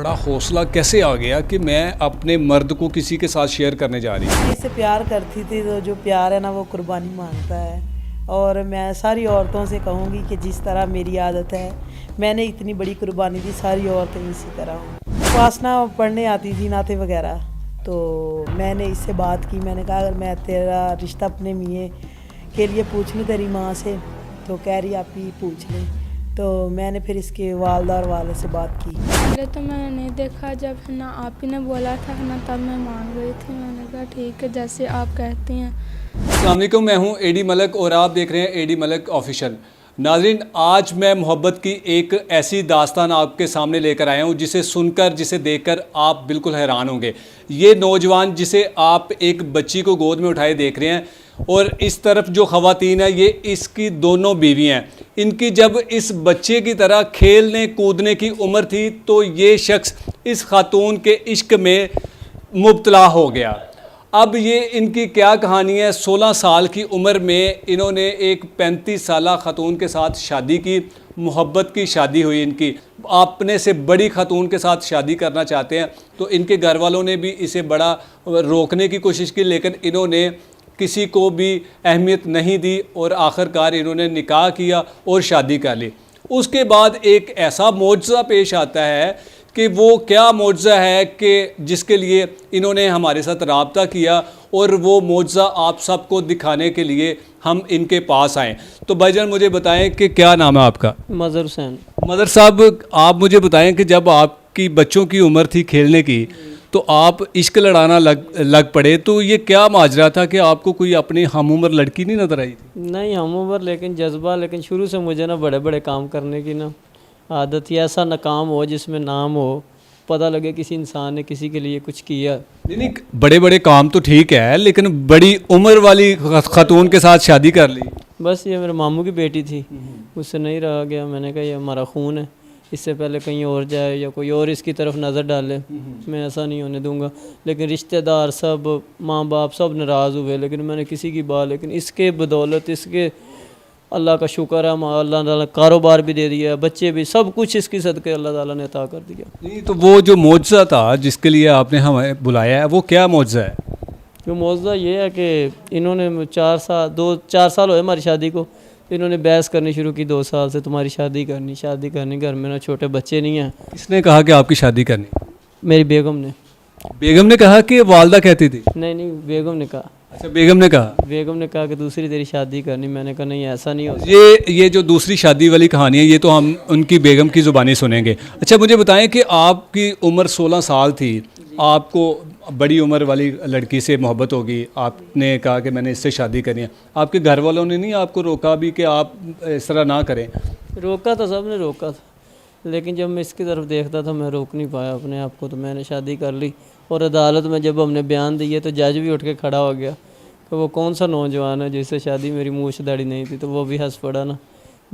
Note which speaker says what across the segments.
Speaker 1: बड़ा हौसला कैसे आ गया कि मैं अपने मर्द को किसी के साथ शेयर करने जा रही हूँ?
Speaker 2: इससे प्यार करती थी तो जो प्यार है ना वो कुर्बानी मांगता है। और मैं सारी औरतों से कहूँगी कि जिस तरह मेरी आदत है, मैंने इतनी बड़ी कुर्बानी दी, सारी औरतें इसी तरह हों। उपासना पढ़ने आती थी नाते वगैरह, तो मैंने इससे बात की। मैंने कहा अगर मैं तेरा रिश्ता अपने मियाँ के लिए पूछ लूँ तेरी माँ से, तो कह रही आप ही पूछ लें। तो मैंने फिर इसके वालदा और वाले से बात की।
Speaker 3: पहले तो मैंने नहीं देखा, जब है ना आप ही ने बोला था ना तब मैं मान गई थी। मैंने कहा ठीक है जैसे आप कहती हैं।
Speaker 1: अस्सलाम वालेकुम, मैं हूं एडी मलक और आप देख रहे हैं एडी मलक ऑफिशियल। नाज़रीन, आज मैं मोहब्बत की एक ऐसी दास्तान आपके सामने लेकर आया हूं जिसे सुनकर, जिसे देखकर आप बिल्कुल हैरान होंगे। ये नौजवान जिसे आप एक बच्ची को गोद में उठाए देख रहे हैं और इस तरफ जो ख़वातीन है ये इसकी दोनों बीवियां हैं। इनकी जब इस बच्चे की तरह खेलने कूदने की उम्र थी तो ये शख्स इस खातून के इश्क में मुब्तला हो गया। अब ये इनकी क्या कहानी है। 16 साल की उम्र में इन्होंने एक 35 साला खातून के साथ शादी की। मोहब्बत की शादी हुई इनकी। अपने से बड़ी खातून के साथ शादी करना चाहते हैं तो इनके घर वालों ने भी इसे बड़ा रोकने की कोशिश की, लेकिन इन्होंने किसी को भी अहमियत नहीं दी और आखिरकार इन्होंने निकाह किया और शादी कर ली। उसके बाद एक ऐसा मौजज़ा पेश आता है कि वो क्या मौजज़ा है कि जिसके लिए इन्होंने हमारे साथ रब्ता किया और वो मौजज़ा आप सबको दिखाने के लिए हम इनके पास आए। तो भाईजान मुझे बताएं कि क्या नाम है आपका?
Speaker 4: मज़हर हुसैन।
Speaker 1: मदर साहब, आप मुझे बताएं कि जब आपकी बच्चों की उम्र थी खेलने की तो आप इश्क लड़ाना लग पड़े, तो ये क्या माजरा था कि आपको कोई अपनी हम उम्र लड़की नहीं नज़र आई थी?
Speaker 4: नहीं हम उम्र लेकिन जज्बा, लेकिन शुरू से मुझे ना बड़े बड़े काम करने की ना आदत थी। ऐसा ना काम हो जिसमें नाम हो, पता लगे किसी इंसान ने किसी के लिए कुछ किया।
Speaker 1: नहीं, बड़े बड़े काम तो ठीक है, लेकिन बड़ी उम्र वाली खातून के साथ शादी कर ली।
Speaker 4: बस ये मेरे मामू की बेटी थी, उससे नहीं रहा गया। मैंने कहा ये हमारा खून है, इससे पहले कहीं और जाए या कोई और इसकी तरफ नज़र डाले, मैं ऐसा नहीं होने दूंगा। लेकिन रिश्तेदार सब, माँ बाप सब नाराज़ हुए, लेकिन मैंने किसी की बात, लेकिन इसके बदौलत, इसके अल्लाह का शुक्र है, अल्लाह ताला कारोबार भी दे दिया, बच्चे भी, सब कुछ इसकी सदके अल्लाह ताला ने अता कर दिया।
Speaker 1: नहीं, तो वो जो मौजज़ा था जिसके लिए आपने हमें बुलाया है वो क्या मौजज़ा है?
Speaker 4: जो मौजज़ा ये है कि इन्होंने 4 साल हुए हमारी शादी को, इन्होंने बहस करनी शुरू की 2 साल से, तुम्हारी शादी करनी। घर में ना छोटे बच्चे नहीं हैं।
Speaker 1: किसने कहा कि आपकी शादी करनी?
Speaker 4: मेरी बेगम ने।
Speaker 1: बेगम ने कहा कि वालदा कहती थी?
Speaker 4: नहीं, बेगम ने कहा।
Speaker 1: अच्छा, बेगम ने कहा
Speaker 4: कि दूसरी तेरी शादी करनी। मैंने कहा नहीं ऐसा नहीं होता।
Speaker 1: ये जो दूसरी शादी वाली कहानी है ये तो हम उनकी बेगम की ज़ुबानी सुनेंगे। अच्छा, मुझे बताएं कि आपकी उम्र 16 साल थी, आपको बड़ी उम्र वाली लड़की से मोहब्बत होगी, आपने कहा कि मैंने इससे शादी करनी है। आपके घर वालों ने नहीं आपको रोका भी कि आप इस तरह ना करें?
Speaker 4: रोका था, सब ने रोका था, लेकिन जब मैं इसकी तरफ देखता था मैं रोक नहीं पाया अपने आप को, तो मैंने शादी कर ली। और अदालत में जब हमने बयान दिए तो जज भी उठ के खड़ा हो गया कि वो कौन सा नौजवान है जिससे शादी, मेरी मूछ दाढ़ी नहीं थी, तो वो भी हंस पड़ा ना।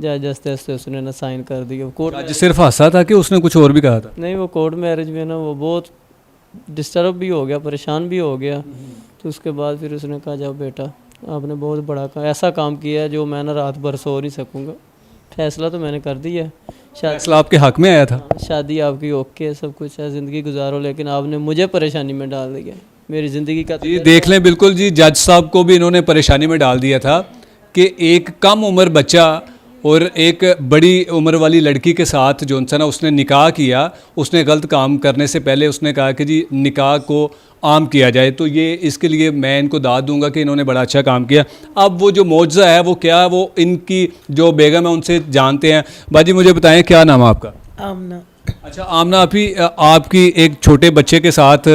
Speaker 4: जज हंसते हंसते उसने ना साइन कर दिया। कोर्ट
Speaker 1: जज सिर्फ हंसा था कि उसने कुछ और भी कहा था?
Speaker 4: नहीं, वो कोर्ट मैरिज में ना वो बहुत डिस्टर्ब भी हो गया, परेशान भी हो गया। तो उसके बाद फिर उसने कहा जाओ बेटा, आपने बहुत बड़ा ऐसा काम किया है जो मैं ना रात भर सो नहीं सकूँगा। फैसला तो मैंने कर दिया है,
Speaker 1: फैसला आपके हक में आया था?
Speaker 4: शादी आपकी ओके है, सब कुछ है, ज़िंदगी गुजारो, लेकिन आपने मुझे परेशानी में डाल दिया। मेरी ज़िंदगी का
Speaker 1: जी देख लें, बिल्कुल जी, जज साहब को भी इन्होंने परेशानी में डाल दिया था कि एक कम उम्र बच्चा और एक बड़ी उम्र वाली लड़की के साथ जो ना उसने निकाह किया, उसने गलत काम करने से पहले उसने कहा कि जी निकाह को आम किया जाए। तो ये इसके लिए मैं इनको दाद दूंगा कि इन्होंने बड़ा अच्छा काम किया। अब वो जो मौजज़ा है वो क्या है, वो इनकी जो बेगम है उनसे जानते हैं। बाजी मुझे बताएं क्या नाम है आपका?
Speaker 2: आमना।
Speaker 1: अच्छा आमना, आपकी एक छोटे बच्चे के साथ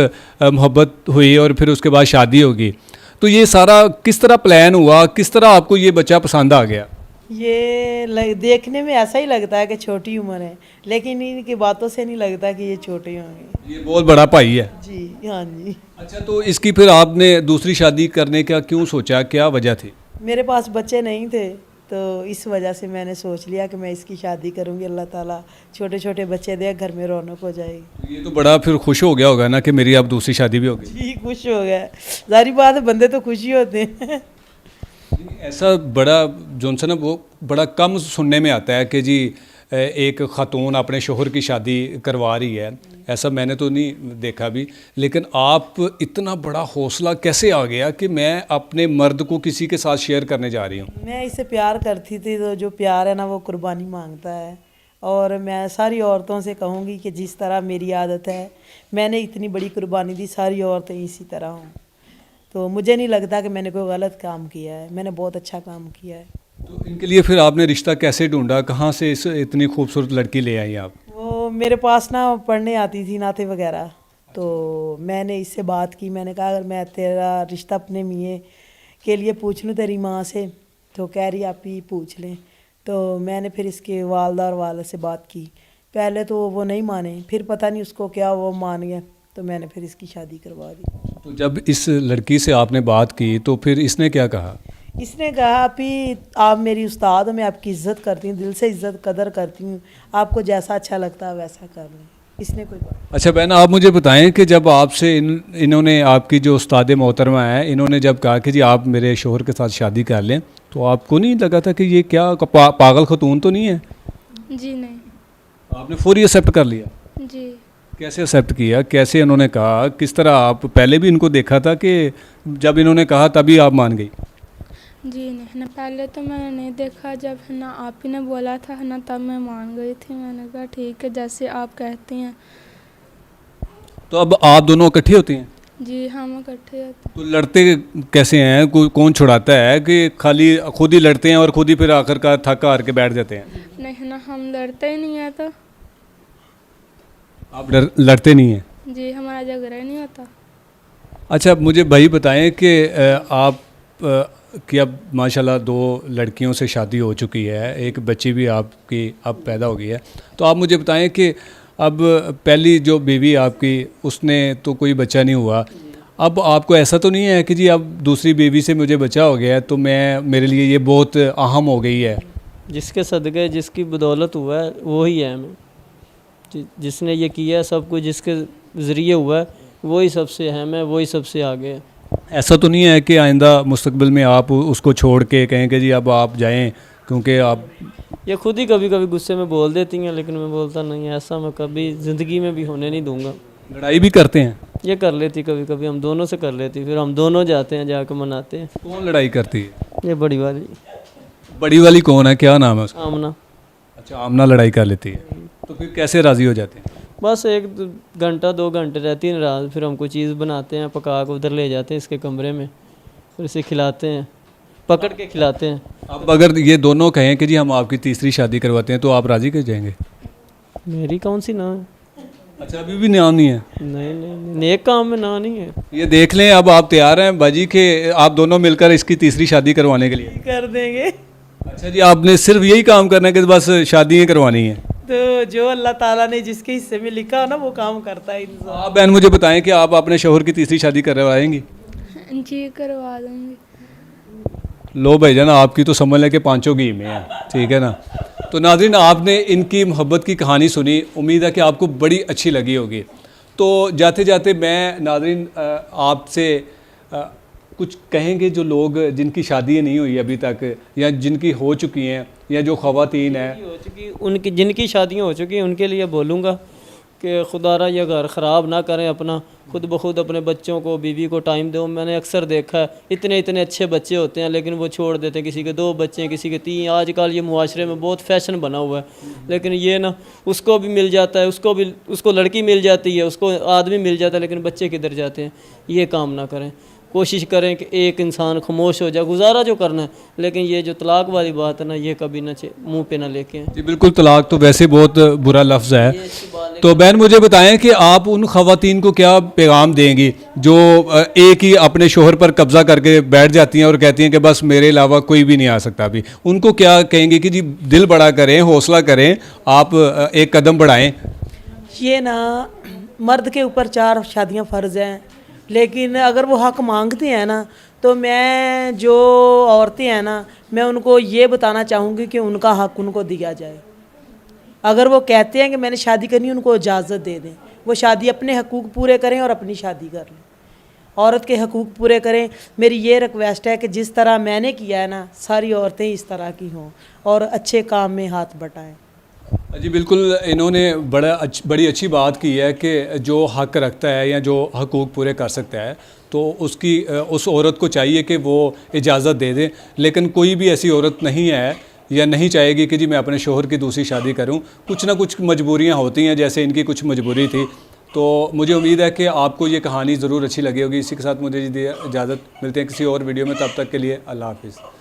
Speaker 1: मोहब्बत हुई और फिर उसके बाद शादी होगी, तो ये सारा किस तरह प्लान हुआ, किस तरह आपको ये बच्चा पसंद आ गया?
Speaker 2: ये देखने में ऐसा ही लगता है कि छोटी उम्र है, लेकिन इनकी बातों से नहीं लगता कि ये छोटे होंगे।
Speaker 1: ये बहुत बड़ा भाई है
Speaker 2: जी हाँ जी।
Speaker 1: अच्छा, तो इसकी फिर आपने दूसरी शादी करने का क्यों सोचा, क्या वजह थी?
Speaker 2: मेरे पास बच्चे नहीं थे तो इस वजह से मैंने सोच लिया कि मैं इसकी शादी करूंगी। अल्लाह ताला छोटे छोटे बच्चे दे, घर में रौनक हो जाएगी।
Speaker 1: ये तो बड़ा फिर खुश हो गया होगा ना कि मेरी अब दूसरी शादी भी होगी?
Speaker 2: जी खुश हो गया, जारी बात है, बंदे तो खुशी होते हैं।
Speaker 1: ऐसा बड़ा जोनसन वो बड़ा कम सुनने में आता है कि जी एक ख़ातून अपने शोहर की शादी करवा रही है, ऐसा मैंने तो नहीं देखा भी, लेकिन आप इतना बड़ा हौसला कैसे आ गया कि मैं अपने मर्द को किसी के साथ शेयर करने जा रही हूँ?
Speaker 2: मैं इससे प्यार करती थी, तो जो प्यार है ना वो कुर्बानी मांगता है। और मैं सारी औरतों से कहूँगी कि जिस तरह मेरी आदत है, मैंने इतनी बड़ी कुर्बानी दी, सारी औरतें इसी तरह हों। तो मुझे नहीं लगता कि मैंने कोई गलत काम किया है, मैंने बहुत अच्छा काम किया है।
Speaker 1: तो इनके लिए फिर आपने रिश्ता कैसे ढूंढा, कहाँ से इस इतनी खूबसूरत लड़की ले आई आप?
Speaker 2: वो मेरे पास ना पढ़ने आती थी नाते वगैरह, तो मैंने इससे बात की। मैंने कहा अगर मैं तेरा रिश्ता अपने मियाँ के लिए पूछ लूँ तेरी माँ से, तो कह रही आप ही पूछ लें। तो मैंने फिर इसके वालदा और वाला से बात की। पहले तो वो नहीं माने, फिर पता नहीं उसको क्या वो मान गया, तो मैंने फिर इसकी शादी करवा दी।
Speaker 1: तो जब इस लड़की से आपने बात की तो फिर इसने क्या कहा?
Speaker 2: इसने कहा अभी आप मेरी उस्ताद हो, मैं आपकी इज़्ज़त करती हूँ, दिल से इज़्ज़त कदर करती हूँ, आपको जैसा अच्छा लगता है वैसा कर लें। इसने कोई बात।
Speaker 1: अच्छा बहन, आप मुझे बताएं कि जब आपसे इन्होंने, आपकी जो उस्ताद मोहतरमा है, इन्होंने जब कहा कि जी आप मेरे शोहर के साथ शादी कर लें, तो आपको नहीं लगा था कि ये क्या पागल खतून तो नहीं है?
Speaker 3: जी नहीं।
Speaker 1: आपने फौरी एक्सेप्ट कर लिया?
Speaker 3: जी।
Speaker 1: कैसे एक्सेप्ट किया, कैसे इन्होंने कहा, किस तरह? आप पहले भी इनको देखा था कि जब इन्होंने कहा तभी आप मान गई?
Speaker 3: जी नहीं ना, पहले तो मैंने नहीं देखा, जब है ना आप ही ने बोला था ना तब मैं मान गई थी। मैंने कहा ठीक है जैसे आप कहती हैं।
Speaker 1: तो अब आप दोनों इकट्ठी होती हैं?
Speaker 3: जी हम इकट्ठे होते
Speaker 1: तो लड़ते कैसे हैं? कौन छुड़ाता है कि खाली खुद ही लड़ते हैं और खुद ही फिर आखिरकार थक हार के बैठ जाते हैं?
Speaker 3: हैं। नहीं ना, हम लड़ते ही नहीं है तो।
Speaker 1: आप लड़ते नहीं हैं?
Speaker 3: जी हमारा झगड़ा ही नहीं होता।
Speaker 1: अच्छा मुझे भाई बताएं कि आप कि अब माशाल्लाह 2 लड़कियों से शादी हो चुकी है, एक बच्ची भी आपकी अब पैदा हो गई है, तो आप मुझे बताएं कि अब पहली जो बीवी आपकी, उसने तो कोई बच्चा नहीं हुआ, अब आपको ऐसा तो नहीं है कि जी अब दूसरी बीवी से मुझे बच्चा हो गया है तो मैं, मेरे लिए ये बहुत अहम हो गई है?
Speaker 4: जिसके सदक़े जिसकी बदौलत हुआ है वो ही है हमें, जिसने ये किया है सब कुछ, जिसके ज़रिए हुआ है वही सबसे अहम है, वही सबसे आगे है।
Speaker 1: ऐसा तो नहीं है कि आइंदा मुस्तकबिल में आप उसको छोड़ के कहें कि जी अब आप जाएं, क्योंकि आप,
Speaker 4: ये खुद ही कभी कभी गुस्से में बोल देती हैं, लेकिन मैं बोलता नहीं, ऐसा मैं कभी ज़िंदगी में भी होने नहीं दूंगा।
Speaker 1: लड़ाई भी करते हैं?
Speaker 4: ये कर लेती कभी कभी, हम दोनों से कर लेती, फिर हम दोनों जाते हैं जाकर मनाते हैं।
Speaker 1: कौन लड़ाई करती है?
Speaker 4: ये बड़ी वाली
Speaker 1: बड़ी वाली कौन है, क्या नाम है उसका?
Speaker 4: आमना।
Speaker 1: अच्छा, आमना लड़ाई कर लेती है। तो फिर कैसे राज़ी हो जाते हैं?
Speaker 4: बस 1 घंटा 2 घंटे रहती है नाराज़, फिर हम कोई चीज़ बनाते हैं, पका के उधर ले जाते हैं इसके कमरे में, फिर इसे खिलाते हैं, पकड़ के खिलाते हैं।
Speaker 1: अब अगर ये दोनों कहें कि जी हम आपकी तीसरी शादी करवाते हैं, तो आप राज़ी कर जाएंगे?
Speaker 4: मेरी कौन सी ना है?
Speaker 1: अच्छा, अभी भी नाम नहीं है?
Speaker 4: नहीं, नेक काम में ना नहीं है।
Speaker 1: ये देख लें, अब आप तैयार हैं बाजी के आप दोनों मिलकर इसकी तीसरी शादी करवाने के लिए?
Speaker 2: कर देंगे।
Speaker 1: अच्छा जी, आपने सिर्फ यही काम करना है कि बस शादी करवानी है?
Speaker 2: तो जो अल्लाह ताला ने जिसके हिस्से में लिखा हो ना वो काम करता है इंसान।
Speaker 1: आप बहन मुझे बताएं कि आप अपने शोहर की तीसरी शादी करवाएंगी?
Speaker 3: जी करवा दूँगी।
Speaker 1: लो भाईजान, आपकी तो समझ लें कि पांचों घी में है, ठीक है ना? तो नाज़रीन, आपने इनकी मोहब्बत की कहानी सुनी, उम्मीद है कि आपको बड़ी अच्छी लगी होगी। तो जाते जाते मैं नाज़रीन आपसे कुछ कहेंगे, जो लोग जिनकी शादी नहीं हुई अभी तक, या जिनकी हो चुकी हैं, या जो ख़वातीन हैं
Speaker 4: हो चुकी, उनकी जिनकी शादियाँ हो चुकी हैं उनके लिए बोलूँगा कि खुदारा ये घर ख़राब ना करें अपना, खुद ब खुद अपने बच्चों को, बीवी को टाइम दो। मैंने अक्सर देखा है इतने इतने अच्छे बच्चे होते हैं लेकिन वो छोड़ देते हैं, किसी के 2 बच्चे हैं, किसी के 3। आजकल ये मुआशरे में बहुत फैशन बना हुआ है, लेकिन ये ना उसको भी मिल जाता है, उसको लड़की मिल जाती है, उसको आदमी मिल जाता है, लेकिन बच्चे किधर जाते हैं? ये काम ना करें, कोशिश करें कि एक इंसान खामोश हो जाए, गुजारा जो करना है, लेकिन ये जो तलाक वाली बात है ना, ये कभी ना मुंह पे ना लेके आएं।
Speaker 1: जी बिल्कुल, तलाक तो वैसे बहुत बुरा लफ्ज़ है। तो बहन मुझे बताएं कि आप उन ख़वातीन को क्या पैगाम देंगी जो एक ही अपने शोहर पर कब्ज़ा करके बैठ जाती हैं और कहती हैं कि बस मेरे अलावा कोई भी नहीं आ सकता? अभी उनको क्या कहेंगे कि जी दिल बड़ा करें, हौसला करें, आप एक कदम बढ़ाएं?
Speaker 2: ये ना मर्द के ऊपर 4 शादियां फ़र्ज़ हैं, लेकिन अगर वो हक मांगते हैं ना, तो मैं जो औरतें हैं ना, मैं उनको ये बताना चाहूँगी कि उनका हक उनको दिया जाए। अगर वो कहते हैं कि मैंने शादी करनी, उनको इजाज़त दे दें, वो शादी अपने हकूक़ पूरे करें और अपनी शादी कर लें, औरत के हकूक़ पूरे करें। मेरी ये रिक्वेस्ट है कि जिस तरह मैंने किया है ना, सारी औरतें इस तरह की हों और अच्छे काम में हाथ बटाएं।
Speaker 1: जी बिल्कुल, इन्होंने बड़ी अच्छी बात की है कि जो हक रखता है या जो हकूक़ पूरे कर सकता है तो उस औरत को चाहिए कि वो इजाज़त दे दे। लेकिन कोई भी ऐसी औरत नहीं है या नहीं चाहेगी कि जी मैं अपने शोहर की दूसरी शादी करूं। कुछ ना कुछ मजबूरियां होती हैं, जैसे इनकी कुछ मजबूरी थी। तो मुझे उम्मीद है कि आपको ये कहानी ज़रूर अच्छी लगी होगी। इसी के साथ मुझे इजाज़त, मिलते हैं किसी और वीडियो में, तब तक के लिए अल्लाह हाफ़िज़।